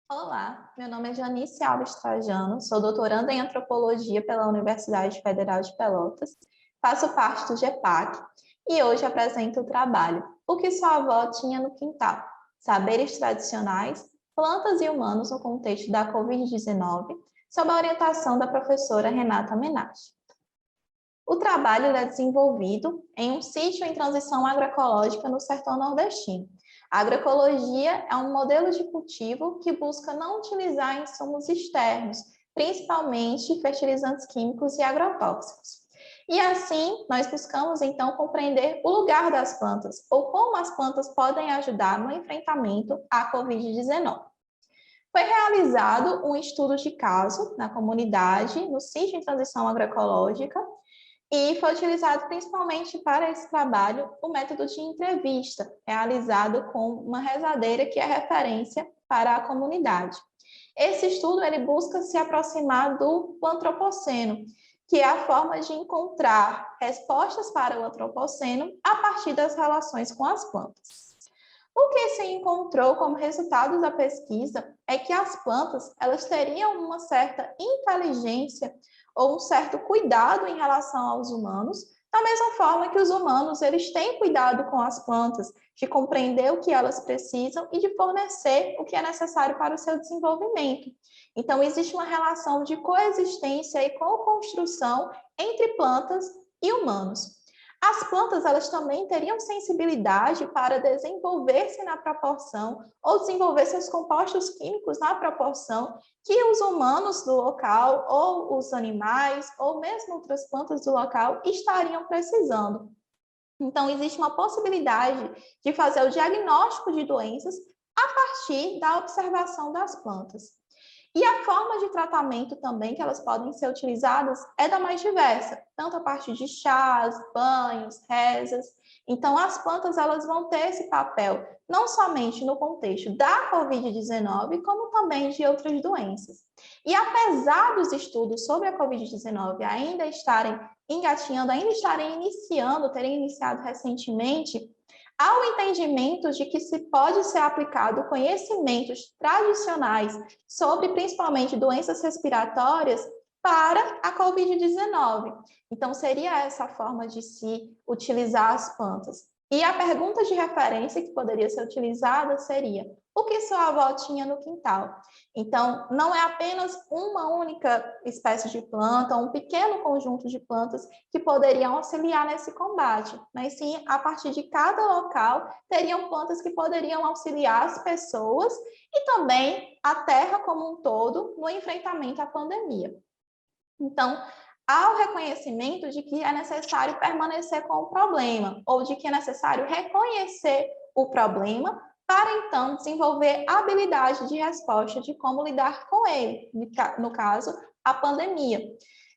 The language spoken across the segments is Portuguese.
Olá, meu nome é Janice Alves Trajano, sou doutoranda em antropologia pela Universidade Federal de Pelotas, faço parte do GEPAC e hoje apresento o trabalho O que sua avó tinha no quintal: Saberes tradicionais, plantas e humanos no contexto da Covid-19, sob a orientação da professora Renata Menage. O trabalho é desenvolvido em um sítio em transição agroecológica no sertão nordestino. A agroecologia é um modelo de cultivo que busca não utilizar insumos externos, principalmente fertilizantes químicos e agrotóxicos. E assim, nós buscamos então compreender o lugar das plantas, ou como as plantas podem ajudar no enfrentamento à Covid-19. Foi realizado um estudo de caso na comunidade, no sítio em transição agroecológica, e foi utilizado principalmente para esse trabalho o método de entrevista, realizado com uma rezadeira que é referência para a comunidade. Esse estudo ele busca se aproximar do antropoceno, que é a forma de encontrar respostas para o antropoceno a partir das relações com as plantas. O que se encontrou como resultado da pesquisa é que as plantas elas teriam uma certa inteligência ou um certo cuidado em relação aos humanos, da mesma forma que os humanos eles têm cuidado com as plantas, de compreender o que elas precisam e de fornecer o que é necessário para o seu desenvolvimento. Então, existe uma relação de coexistência e co-construção entre plantas e humanos. As plantas elas também teriam sensibilidade para desenvolver-se na proporção ou desenvolver seus compostos químicos na proporção que os humanos do local ou os animais ou mesmo outras plantas do local estariam precisando. Então, existe uma possibilidade de fazer o diagnóstico de doenças a partir da observação das plantas. E a forma de tratamento também que elas podem ser utilizadas é da mais diversa, tanto a partir de chás, banhos, rezas. Então, as plantas elas vão ter esse papel, não somente no contexto da Covid-19, como também de outras doenças. E apesar dos estudos sobre a Covid-19 ainda estarem engatinhando, ainda estarem iniciando, terem iniciado recentemente, há o entendimento de que se pode ser aplicado conhecimentos tradicionais sobre principalmente doenças respiratórias para a Covid-19. Então, seria essa a forma de se utilizar as plantas. E a pergunta de referência que poderia ser utilizada seria: o que sua avó tinha no quintal? Então, não é apenas uma única espécie de planta, um pequeno conjunto de plantas que poderiam auxiliar nesse combate, mas sim, a partir de cada local, teriam plantas que poderiam auxiliar as pessoas e também a terra como um todo no enfrentamento à pandemia. Então, há o reconhecimento de que é necessário permanecer com o problema, ou de que é necessário reconhecer o problema para, então, desenvolver a habilidade de resposta de como lidar com ele, no caso, a pandemia.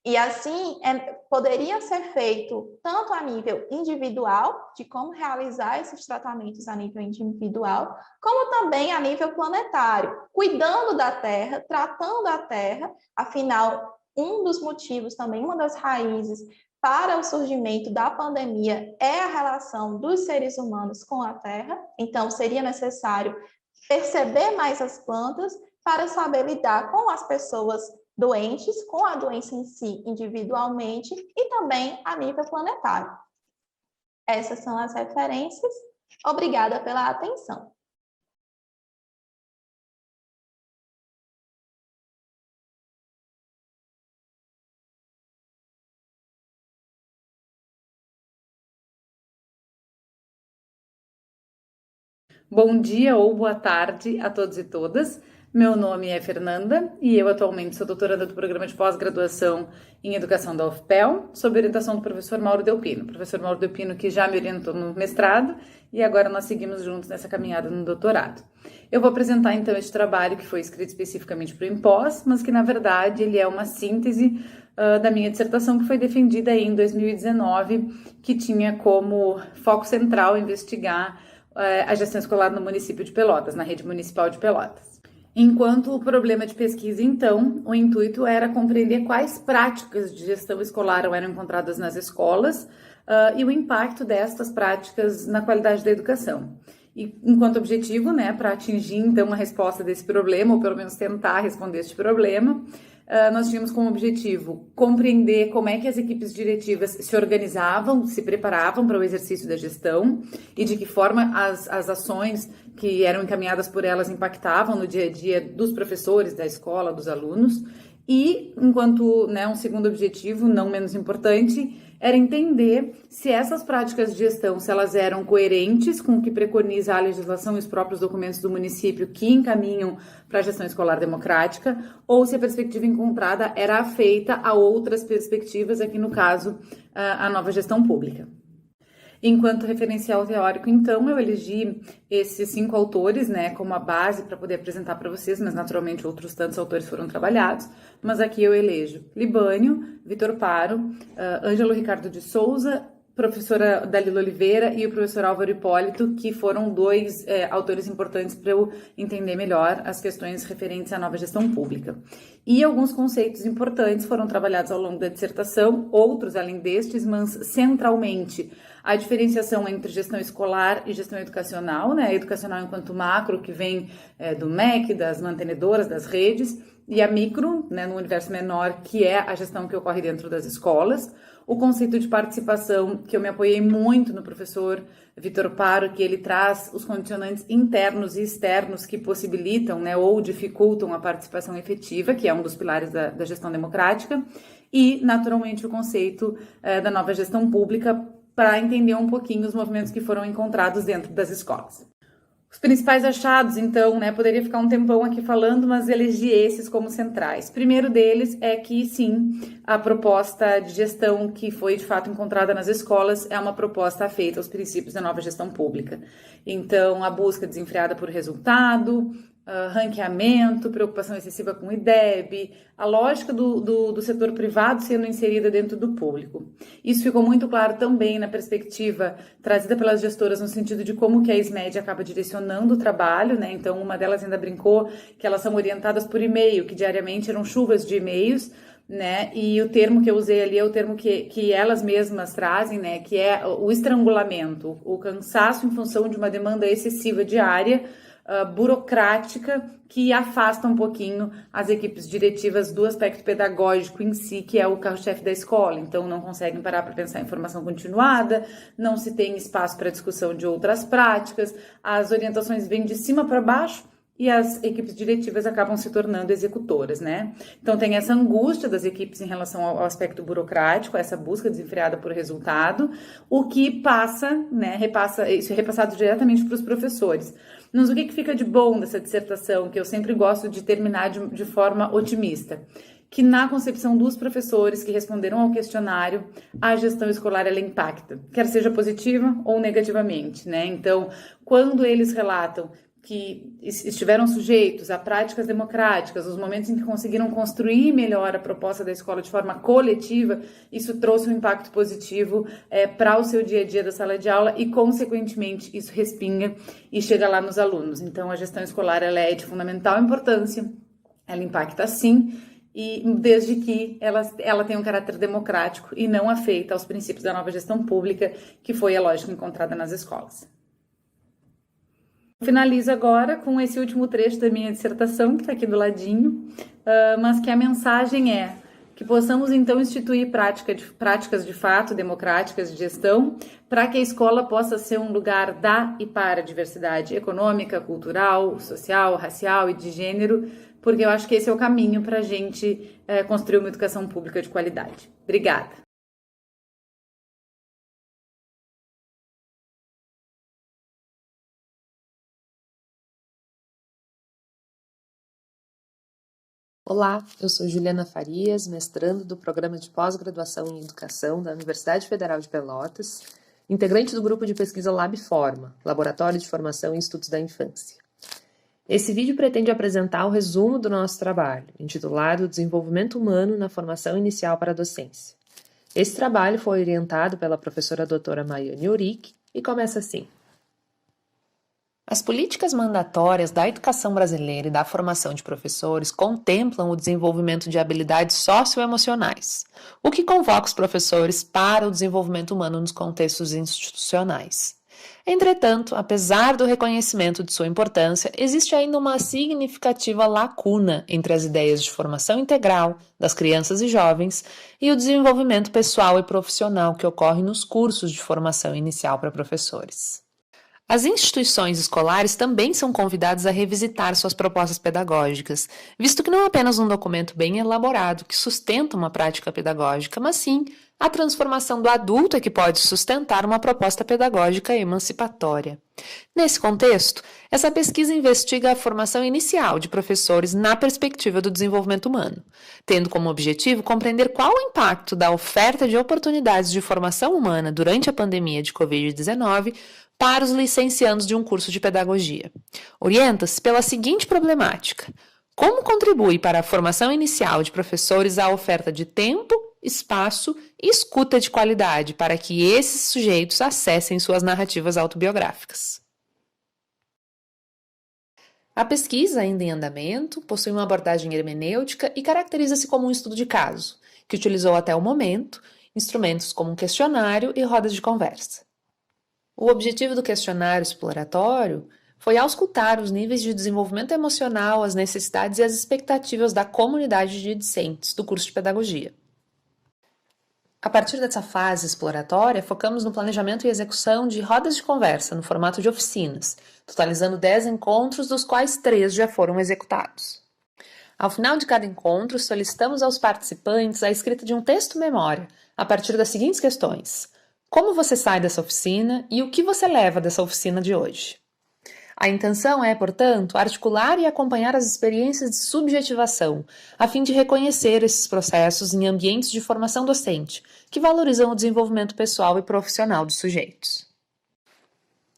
E assim, poderia ser feito tanto a nível individual, de como realizar esses tratamentos a nível individual, como também a nível planetário, cuidando da Terra, tratando a Terra, afinal, um dos motivos também, uma das raízes para o surgimento da pandemia é a relação dos seres humanos com a Terra, então seria necessário perceber mais as plantas para saber lidar com as pessoas doentes, com a doença em si individualmente e também a nível planetário. Essas são as referências. Obrigada pela atenção. Bom dia ou boa tarde a todos e todas. Meu nome é Fernanda e eu atualmente sou doutoranda do programa de pós-graduação em Educação da UFPEL, sob orientação do professor Mauro Delpino. Professor Mauro Delpino que já me orientou no mestrado e agora nós seguimos juntos nessa caminhada no doutorado. Eu vou apresentar então este trabalho que foi escrito especificamente para o IMPOS, mas que na verdade ele é uma síntese da minha dissertação que foi defendida aí em 2019, que tinha como foco central investigar a gestão escolar no município de Pelotas, na rede municipal de Pelotas. Enquanto o problema de pesquisa, então, o intuito era compreender quais práticas de gestão escolar eram encontradas nas escolas e o impacto destas práticas na qualidade da educação. E enquanto objetivo, né, para atingir então a resposta desse problema, ou pelo menos tentar responder este problema, nós tínhamos como objetivo compreender como é que as equipes diretivas se organizavam, se preparavam para o exercício da gestão e de que forma as ações que eram encaminhadas por elas impactavam no dia a dia dos professores, da escola, dos alunos. E, enquanto, né, um segundo objetivo, não menos importante, era entender se essas práticas de gestão, se elas eram coerentes com o que preconiza a legislação e os próprios documentos do município que encaminham para a gestão escolar democrática, ou se a perspectiva encontrada era afeita a outras perspectivas, aqui no caso, a nova gestão pública. Enquanto referencial teórico, então, eu elegi esses 5 autores, né, como a base para poder apresentar para vocês, mas naturalmente outros tantos autores foram trabalhados, mas aqui eu elejo Libânio, Vitor Paro, Ângelo Ricardo de Souza, professora Dalila Oliveira e o professor Álvaro Hipólito, que foram 2 autores importantes para eu entender melhor as questões referentes à nova gestão pública. E alguns conceitos importantes foram trabalhados ao longo da dissertação, outros além destes, mas centralmente a diferenciação entre gestão escolar e gestão educacional, né? A educacional enquanto macro, que vem do MEC, das mantenedoras, das redes, e a micro, né, no universo menor, que é a gestão que ocorre dentro das escolas. O conceito de participação, que eu me apoiei muito no professor Vitor Paro, que ele traz os condicionantes internos e externos que possibilitam, né, ou dificultam a participação efetiva, que é um dos pilares da gestão democrática, e, naturalmente, o conceito da nova gestão pública, para entender um pouquinho os movimentos que foram encontrados dentro das escolas. Os principais achados, então, né, poderia ficar um tempão aqui falando, mas elegi esses como centrais. Primeiro deles é que, sim, a proposta de gestão que foi, de fato, encontrada nas escolas é uma proposta afeita aos princípios da nova gestão pública. Então, a busca desenfreada por resultado, ranqueamento, preocupação excessiva com o IDEB, a lógica do setor privado sendo inserida dentro do público. Isso ficou muito claro também na perspectiva trazida pelas gestoras no sentido de como que a SMED acaba direcionando o trabalho, né? Então, uma delas ainda brincou que elas são orientadas por e-mail, que diariamente eram chuvas de e-mails, né? E o termo que eu usei ali é o termo que elas mesmas trazem, né? Que é o estrangulamento, o cansaço em função de uma demanda excessiva diária, burocrática, que afasta um pouquinho as equipes diretivas do aspecto pedagógico em si, que é o carro-chefe da escola. Então, não conseguem parar para pensar em formação continuada, não se tem espaço para discussão de outras práticas, as orientações vêm de cima para baixo e as equipes diretivas acabam se tornando executoras, né? Então, tem essa angústia das equipes em relação ao aspecto burocrático, essa busca desenfreada por resultado, o que passa, né, isso é repassado diretamente para os professores. Mas o que fica de bom dessa dissertação, que eu sempre gosto de terminar de forma otimista? Que na concepção dos professores que responderam ao questionário, a gestão escolar ela impacta, quer seja positiva ou negativamente, né? Então, quando eles relatam que estiveram sujeitos a práticas democráticas, os momentos em que conseguiram construir melhor a proposta da escola de forma coletiva, isso trouxe um impacto positivo para o seu dia a dia da sala de aula e, consequentemente, isso respinga e chega lá nos alunos. Então, a gestão escolar ela é de fundamental importância, ela impacta sim, e desde que ela tem um caráter democrático e não afeita aos princípios da nova gestão pública, que foi a lógica encontrada nas escolas. Finalizo agora com esse último trecho da minha dissertação, que está aqui do ladinho, mas que a mensagem é que possamos então instituir práticas de fato democráticas de gestão, para que a escola possa ser um lugar da e para a diversidade econômica, cultural, social, racial e de gênero, porque eu acho que esse é o caminho para a gente construir uma educação pública de qualidade. Obrigada. Olá, eu sou Juliana Farias, mestrando do Programa de Pós-Graduação em Educação da Universidade Federal de Pelotas, integrante do grupo de pesquisa LabForma, Laboratório de Formação em Estudos da Infância. Esse vídeo pretende apresentar o resumo do nosso trabalho, intitulado Desenvolvimento Humano na Formação Inicial para a Docência. Esse trabalho foi orientado pela professora doutora Maiane Uric e começa assim. As políticas mandatórias da educação brasileira e da formação de professores contemplam o desenvolvimento de habilidades socioemocionais, o que convoca os professores para o desenvolvimento humano nos contextos institucionais. Entretanto, apesar do reconhecimento de sua importância, existe ainda uma significativa lacuna entre as ideias de formação integral das crianças e jovens e o desenvolvimento pessoal e profissional que ocorre nos cursos de formação inicial para professores. As instituições escolares também são convidadas a revisitar suas propostas pedagógicas, visto que não é apenas um documento bem elaborado que sustenta uma prática pedagógica, mas sim a transformação do adulto é que pode sustentar uma proposta pedagógica emancipatória. Nesse contexto, essa pesquisa investiga a formação inicial de professores na perspectiva do desenvolvimento humano, tendo como objetivo compreender qual o impacto da oferta de oportunidades de formação humana durante a pandemia de Covid-19 para os licenciandos de um curso de pedagogia. Orienta-se pela seguinte problemática: como contribui para a formação inicial de professores a oferta de tempo, espaço e escuta de qualidade para que esses sujeitos acessem suas narrativas autobiográficas? A pesquisa, ainda em andamento, possui uma abordagem hermenêutica e caracteriza-se como um estudo de caso, que utilizou até o momento instrumentos como um questionário e rodas de conversa. O objetivo do questionário exploratório foi auscultar os níveis de desenvolvimento emocional, as necessidades e as expectativas da comunidade de discentes do curso de pedagogia. A partir dessa fase exploratória, focamos no planejamento e execução de rodas de conversa no formato de oficinas, totalizando 10 encontros, dos quais 3 já foram executados. Ao final de cada encontro, solicitamos aos participantes a escrita de um texto-memória, a partir das seguintes questões: como você sai dessa oficina e o que você leva dessa oficina de hoje? A intenção é, portanto, articular e acompanhar as experiências de subjetivação, a fim de reconhecer esses processos em ambientes de formação docente, que valorizam o desenvolvimento pessoal e profissional dos sujeitos.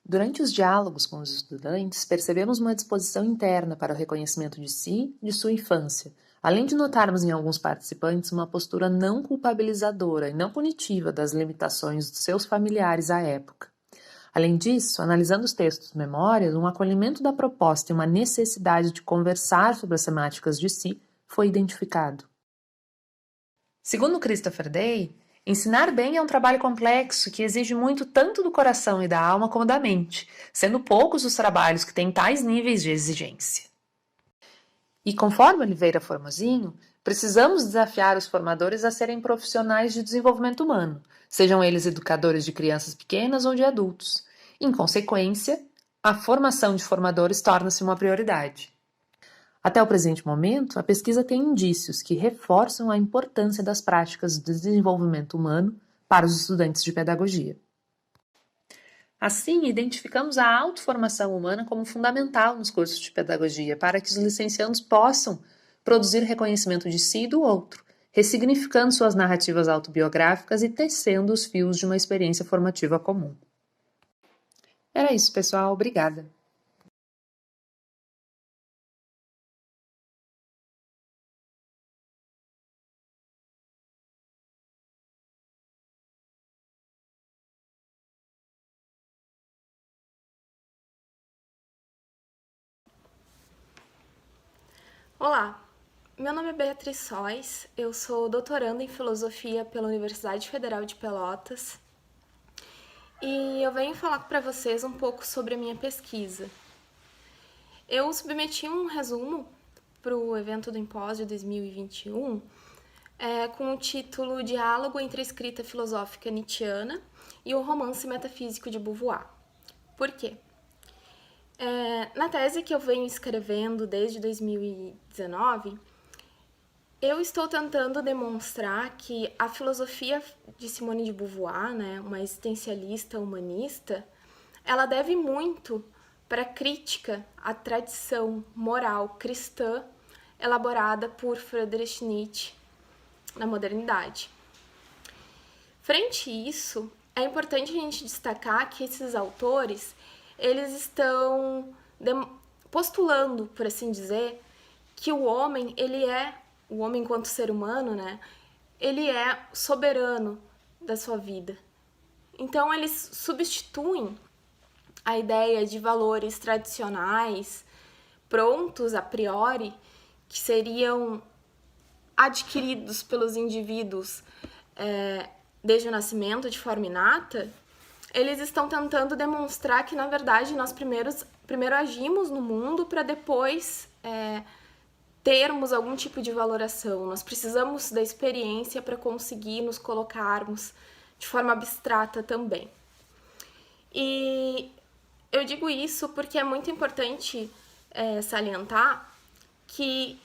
Durante os diálogos com os estudantes, percebemos uma disposição interna para o reconhecimento de si e de sua infância, além de notarmos em alguns participantes uma postura não culpabilizadora e não punitiva das limitações dos seus familiares à época. Além disso, analisando os textos memórias, um acolhimento da proposta e uma necessidade de conversar sobre as temáticas de si foi identificado. Segundo Christopher Day, ensinar bem é um trabalho complexo que exige muito tanto do coração e da alma como da mente, sendo poucos os trabalhos que têm tais níveis de exigência. E conforme Oliveira Formosinho, precisamos desafiar os formadores a serem profissionais de desenvolvimento humano, sejam eles educadores de crianças pequenas ou de adultos. Em consequência, a formação de formadores torna-se uma prioridade. Até o presente momento, a pesquisa tem indícios que reforçam a importância das práticas de desenvolvimento humano para os estudantes de pedagogia. Assim, identificamos a autoformação humana como fundamental nos cursos de pedagogia para que os licenciandos possam produzir reconhecimento de si e do outro, ressignificando suas narrativas autobiográficas e tecendo os fios de uma experiência formativa comum. Era isso, pessoal. Obrigada. Olá, meu nome é Beatriz Sois, eu sou doutoranda em Filosofia pela Universidade Federal de Pelotas e eu venho falar para vocês um pouco sobre a minha pesquisa. Eu submeti um resumo para o evento do Empósio 2021 com o título Diálogo entre a escrita filosófica nietzschiana e o romance metafísico de Beauvoir. Por quê? Na tese que eu venho escrevendo desde 2019, eu estou tentando demonstrar que a filosofia de Simone de Beauvoir, uma existencialista humanista, ela deve muito para a crítica à tradição moral cristã elaborada por Friedrich Nietzsche na modernidade. Frente a isso, é importante a gente destacar que esses autores eles estão postulando, por assim dizer, que o homem enquanto ser humano, ele é soberano da sua vida. Então, eles substituem a ideia de valores tradicionais, prontos a priori, que seriam adquiridos pelos indivíduos desde o nascimento de forma inata. eles estão tentando demonstrar que, na verdade, nós primeiro agimos no mundo para depois termos algum tipo de valoração. Nós precisamos da experiência para conseguir nos colocarmos de forma abstrata também. E eu digo isso porque é muito importante salientar que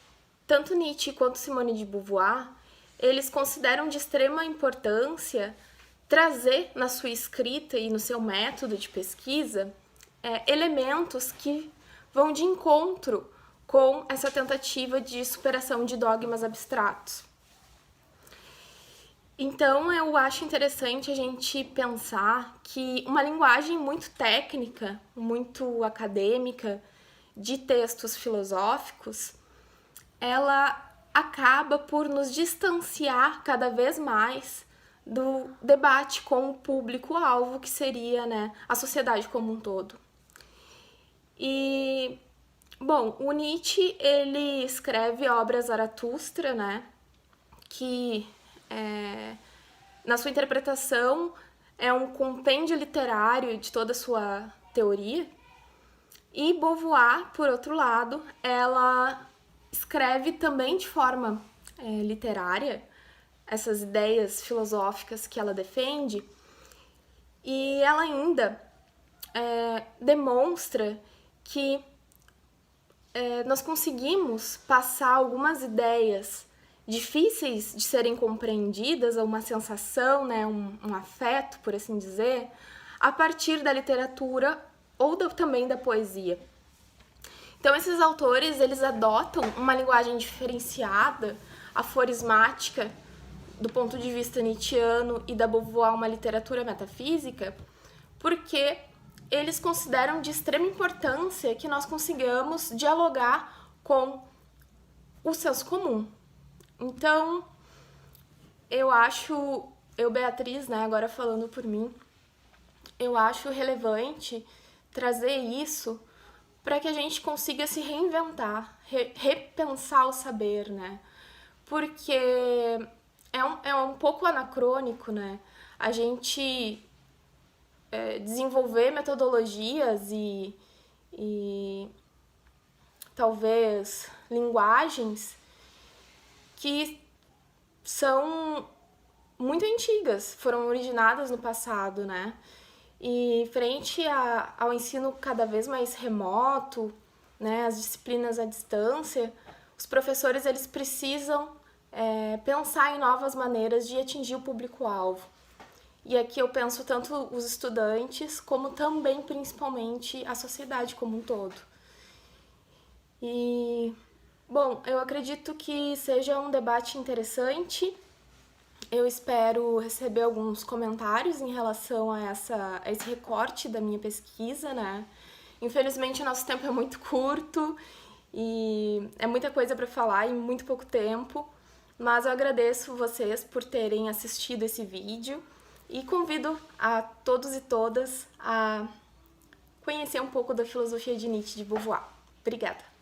tanto Nietzsche quanto Simone de Beauvoir, eles consideram de extrema importância trazer na sua escrita e no seu método de pesquisa elementos que vão de encontro com essa tentativa de superação de dogmas abstratos. Então, eu acho interessante a gente pensar que uma linguagem muito técnica, muito acadêmica, de textos filosóficos, ela acaba por nos distanciar cada vez mais do debate com o público-alvo, que seria, né, a sociedade como um todo. E, bom, o Nietzsche, ele escreve a obra Zaratustra, né, que, na sua interpretação, é um compêndio literário de toda a sua teoria. E Beauvoir, por outro lado, ela escreve também de forma literária essas ideias filosóficas que ela defende, e ela ainda demonstra que nós conseguimos passar algumas ideias difíceis de serem compreendidas, ou uma sensação, né, um afeto, por assim dizer, a partir da literatura ou também da poesia. Então, esses autores, eles adotam uma linguagem diferenciada, aforismática, do ponto de vista nietzschiano, e da Beauvoir uma literatura metafísica, porque eles consideram de extrema importância que nós consigamos dialogar com o senso comum. Então, eu, Beatriz, né, agora falando por mim, eu acho relevante trazer isso para que a gente consiga se reinventar, repensar o saber, né? Porque é um pouco anacrônico, né? A gente desenvolver metodologias e talvez linguagens que são muito antigas, foram originadas no passado, né? E frente ao ensino cada vez mais remoto, né, as disciplinas à distância, os professores, eles precisam pensar em novas maneiras de atingir o público-alvo. E aqui eu penso tanto os estudantes, como também, principalmente, a sociedade como um todo. E, bom, eu acredito que seja um debate interessante. Eu espero receber alguns comentários em relação a esse recorte da minha pesquisa, né? Infelizmente, o nosso tempo é muito curto e é muita coisa para falar em muito pouco tempo, mas eu agradeço vocês por terem assistido esse vídeo e convido a todos e todas a conhecer um pouco da filosofia de Nietzsche de Beauvoir. Obrigada!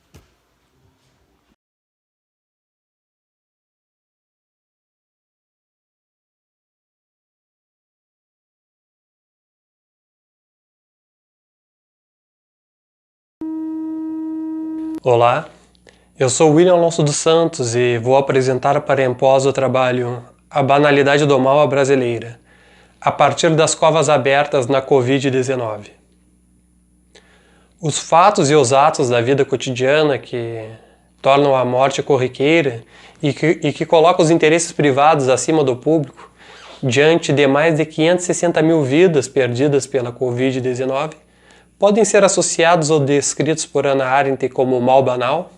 Olá, eu sou William Alonso dos Santos e vou apresentar para a Empós o trabalho A Banalidade do Mal à Brasileira, a partir das covas abertas na Covid-19. Os fatos e os atos da vida cotidiana que tornam a morte corriqueira e que colocam os interesses privados acima do público, diante de mais de 560 mil vidas perdidas pela Covid-19, podem ser associados ou descritos por Hannah Arendt como mal banal?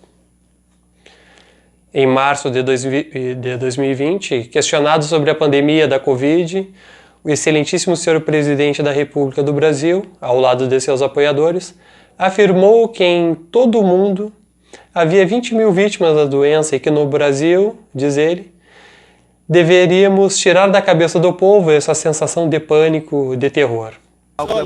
Em março de 2020, questionado sobre a pandemia da Covid, o excelentíssimo senhor presidente da República do Brasil, ao lado de seus apoiadores, afirmou que em todo o mundo havia 20 mil vítimas da doença e que no Brasil, diz ele, deveríamos tirar da cabeça do povo essa sensação de pânico, de terror. Olha,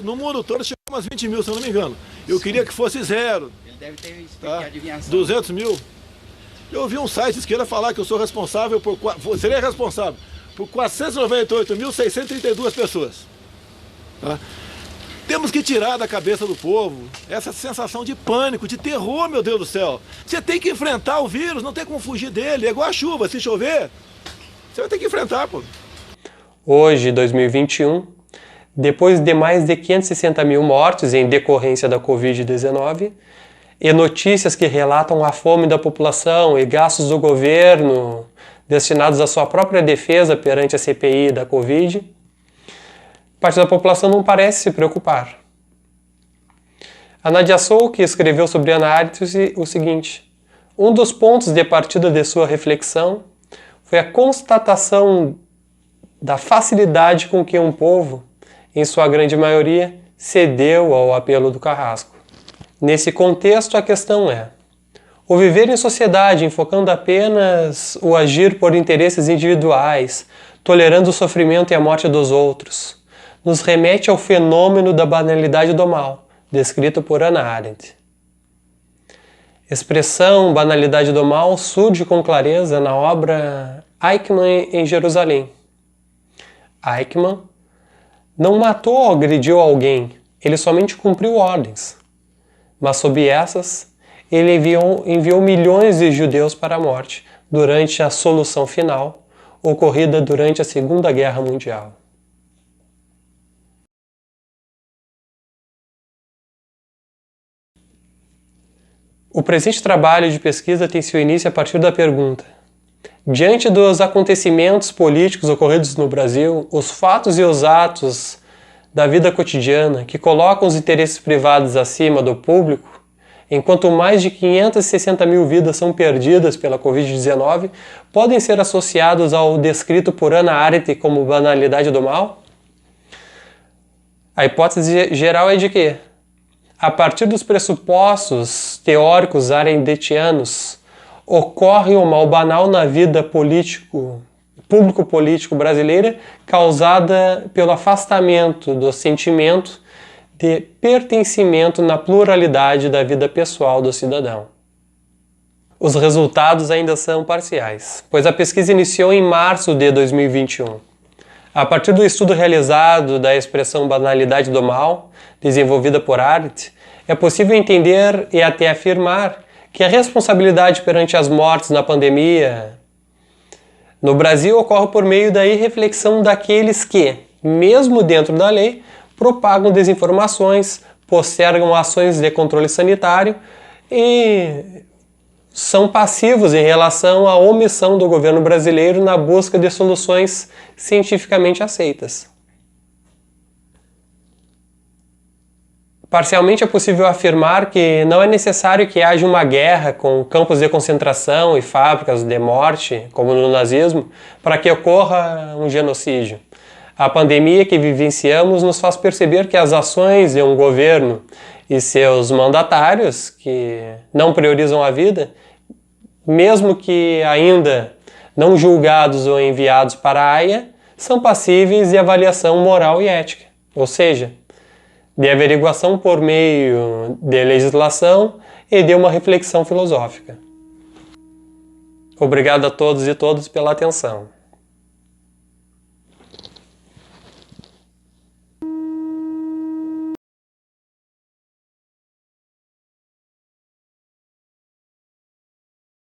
no mundo todo chegou umas 20 mil, se eu não me engano. Eu queria que fosse zero. Ele deve ter Tá? adivinhação. 200 mil. Eu vi um site de esquerda falar que eu sou responsável por... Seria responsável por 498.632 pessoas. Tá? Temos que tirar da cabeça do povo essa sensação de pânico, de terror, meu Deus do céu. Você tem que enfrentar o vírus, não tem como fugir dele. É igual a chuva, se chover, você vai ter que enfrentar, pô. Hoje, 2021, depois de mais de 560 mil mortes em decorrência da Covid-19 e notícias que relatam a fome da população e gastos do governo destinados à sua própria defesa perante a CPI da Covid, parte da população não parece se preocupar. A Nadia Souque escreveu sobre a análise o seguinte: um dos pontos de partida de sua reflexão foi a constatação da facilidade com que um povo, em sua grande maioria, cedeu ao apelo do carrasco. Nesse contexto, a questão é: o viver em sociedade enfocando apenas o agir por interesses individuais, tolerando o sofrimento e a morte dos outros, nos remete ao fenômeno da banalidade do mal, descrito por Hannah Arendt. Expressão banalidade do mal surge com clareza na obra Eichmann em Jerusalém. Eichmann não matou ou agrediu alguém, ele somente cumpriu ordens. Mas sob essas, ele enviou milhões de judeus para a morte durante a solução final, ocorrida durante a Segunda Guerra Mundial. O presente trabalho de pesquisa tem seu início a partir da pergunta: diante dos acontecimentos políticos ocorridos no Brasil, os fatos e os atos da vida cotidiana que colocam os interesses privados acima do público, enquanto mais de 560 mil vidas são perdidas pela Covid-19, podem ser associados ao descrito por Hannah Arendt como banalidade do mal? A hipótese geral é de que, a partir dos pressupostos teóricos arendtianos, ocorre um mal banal na vida público-político brasileira causada pelo afastamento do sentimento de pertencimento na pluralidade da vida pessoal do cidadão. Os resultados ainda são parciais, pois a pesquisa iniciou em março de 2021. A partir do estudo realizado da expressão banalidade do mal, desenvolvida por Arendt, é possível entender e até afirmar que a responsabilidade perante as mortes na pandemia no Brasil ocorre por meio da irreflexão daqueles que, mesmo dentro da lei, propagam desinformações, postergam ações de controle sanitário e são passivos em relação à omissão do governo brasileiro na busca de soluções cientificamente aceitas. Parcialmente é possível afirmar que não é necessário que haja uma guerra com campos de concentração e fábricas de morte, como no nazismo, para que ocorra um genocídio. A pandemia que vivenciamos nos faz perceber que as ações de um governo e seus mandatários, que não priorizam a vida, mesmo que ainda não julgados ou enviados para a Haia, são passíveis de avaliação moral e ética, ou seja, de averiguação por meio de legislação e de uma reflexão filosófica. Obrigado a todos e todas pela atenção.